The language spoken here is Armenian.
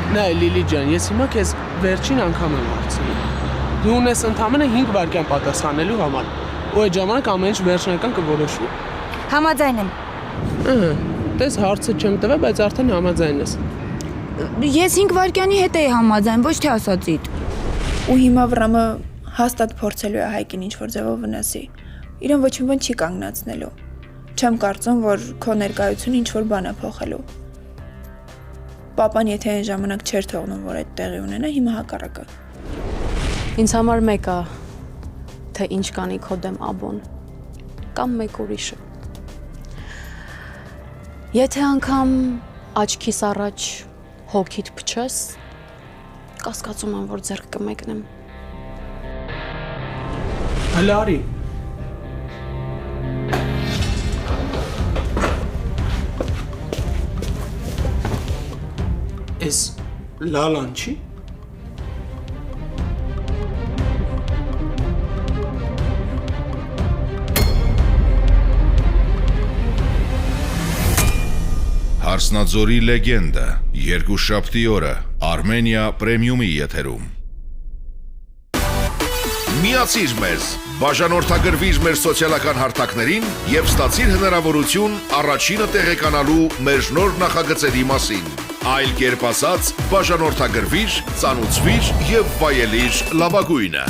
Նայ Լիլի ջան, ես հիմա քեզ վերջին անգամ եմ հարցնում։ Դու ունես ընդամենը 5 վայրկյան պատասխանելու համար։ Ու այդ ժամանակ ամեն ինչ վերջնական կորոշվի։ Համաձայն եմ։ Ահա, տես հարցը չեմ տվել, բայց արդեն համաձայն ես։ Ես 5 վայրկյանի հետ էի համաձայն, ոչ թե ասածիդ։ Ու հիմա վրամը հաստատ փորձելու է Հայկին ինչ-որ ձևով վնասի։ Իրեն ոչ մի բան չի կանգնացնելու։ Չեմ կարծում, որ քո ներկայությունը ինչ-որ բան է փոխելու։ Պապան եթե այն ժամանակ չէր թողնում, որ այդ տեղի ունենա, հիմա հակառակը։ Ինձ համար մեկ է, թե ինչ կանի քո դեմ Աբոն, կամ մեկ ուրիշը։ Եթե անգամ աչքիս առաջ հոգիդ փչես, կասկածում եմ, որ ձեռք կմեկնեմ։ Հələ արի։ Էս լալան չի։ Հարսնաձորի լեգենդը, երկուշաբթի օրը, Armenia Premium-ի եթերում։ Միացիր մեզ, բաժանորդագրվիր մեր սոցիալական հարթակներին և ստացիր հնարավորություն առաջինը տեղեկանալու մեր նոր նախագծերի մասին։ Այլ կերպ ասած, բաժանորդագրվիր, ծանուցվիր և վայելիր լավագույնը։